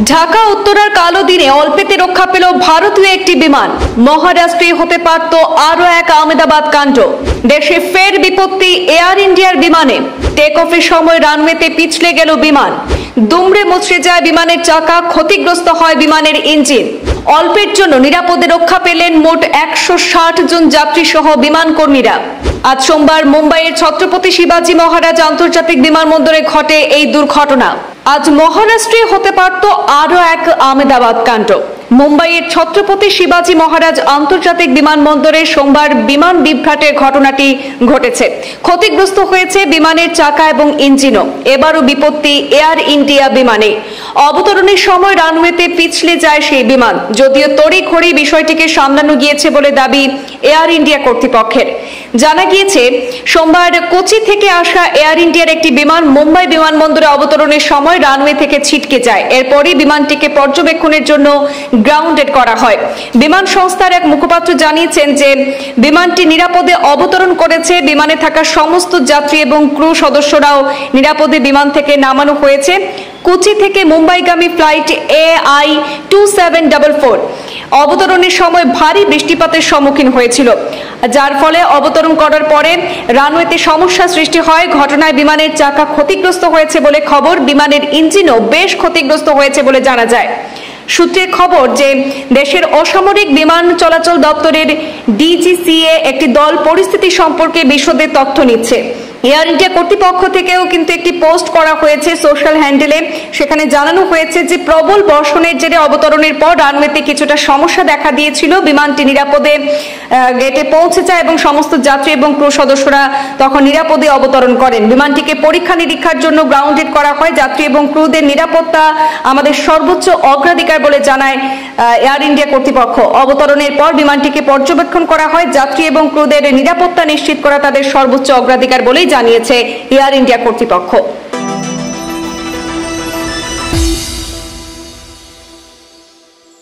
ঢাকা উত্তরার কালো দিনে অল্পেতে রক্ষা পেল ভারতীয় একটি বিমান। মহারাষ্ট্রে হতে পারত আরো এক আহমেদাবাদ কাণ্ড। দেশে ফের বিপত্তি এয়ার ইন্ডিয়ার বিমানে। টেক অফের সময় রানওয়েতে পিছলে গেল বিমান। দুমড়ে মুচড়ে যায় বিমানের চাকা, ক্ষতিগ্রস্ত হয় বিমানের ইঞ্জিন। অল্পের জন্য নিরাপদে রক্ষা পেলেন মোট 160 জন যাত্রী সহ বিমান কর্মীরা। আজ সোমবার মুম্বাইয়ের ছত্রপতি শিবাজী মহারাজ আন্তর্জাতিক বিমানবন্দরে ঘটে এই দুর্ঘটনা। আজ মহারাষ্ট্রে হতে পারত আরো এক আহমেদাবাদ কাণ্ড। মুম্বাইয়ের ছত্রপতি শিবাজী মহারাজ আন্তর্জাতিক বিমানবন্দরে সোমবার বিমান বিভ্রাটের ঘটনাটি ঘটেছে। ক্ষতিগ্রস্ত হয়েছে বিমানের চাকা এবং ইঞ্জিনও। এবারও বিপত্তি এয়ার ইন্ডিয়া বিমানে। অবতরণের সময় রানওয়েতে পিছলে যায় সেই বিমান। যদিও তড়িঘড়ি বিষয়টিকে সামলানো গিয়েছে বলে দাবি এয়ার ইন্ডিয়া কর্তৃপক্ষের। জানা গিয়েছে, সোমবার কোচি থেকে আসা এয়ার ইন্ডিয়ার একটি বিমান মুম্বাই বিমানবন্দরে অবতরণের সময় রানওয়ে থেকে ছিটকে যায়। এরপরই বিমানটিকে পর্যবেক্ষণের জন্য গ্রাউন্ডেড করা হয়। বিমান সংস্থার এক মুখপাত্র জানিয়েছেন যে বিমানটি নিরাপদে অবতরণ করেছে। বিমানে থাকা সমস্ত যাত্রী এবং ক্রু সদস্যরাও নিরাপদে বিমান থেকে নামানো হয়েছে। কোচি থেকে মুম্বাইগামী ফ্লাইট AI 2744 অবতরণের সময় ভারী বৃষ্টিপাতের সম্মুখীন হয়েছিল, যার ফলে অবতরণ করার পরে রানওয়েতে সমস্যা সৃষ্টি হয়। ঘটনায় বিমানের চাকা ক্ষতিগ্রস্ত হয়েছে বলে খবর। বিমানের ইঞ্জিনও বেশ ক্ষতিগ্রস্ত হয়েছে বলে জানা যায়। সূত্রের খবর যে দেশের অসামরিক বিমান চলাচল দপ্তরের DGCA একটি দল পরিস্থিতি সম্পর্কে বিশদে তথ্য নিচ্ছে। এয়ার ইন্ডিয়া কর্তৃপক্ষ থেকেও কিন্তু একটি পোস্ট করা হয়েছে সোশ্যাল হ্যান্ডেলে। সেখানে জানানো হয়েছে যে প্রবল বর্ষণের জেরে অবতরণের পর রানওয়েতে কিছুটা সমস্যা দেখা দিয়েছিল। বিমানটি নিরাপদে গেটে পৌঁছে যায় এবং সমস্ত যাত্রী এবং ক্রু সদস্যরা তখন নিরাপদে অবতরণ করেন। বিমানটিকে পরীক্ষা নিরীক্ষার জন্য গ্রাউন্ডেড করা হয়। যাত্রী এবং ক্রুদের নিরাপত্তা আমাদের সর্বোচ্চ অগ্রাধিকার বলে জানায় এয়ার ইন্ডিয়া কর্তৃপক্ষ। অবতরণের পর বিমানটিকে পর্যবেক্ষণ করা হয়। যাত্রী এবং ক্রুদের নিরাপত্তা নিশ্চিত করা তাদের সর্বোচ্চ অগ্রাধিকার বলেই জানিয়েছে এয়ার ইন্ডিয়া কর্তৃপক্ষ।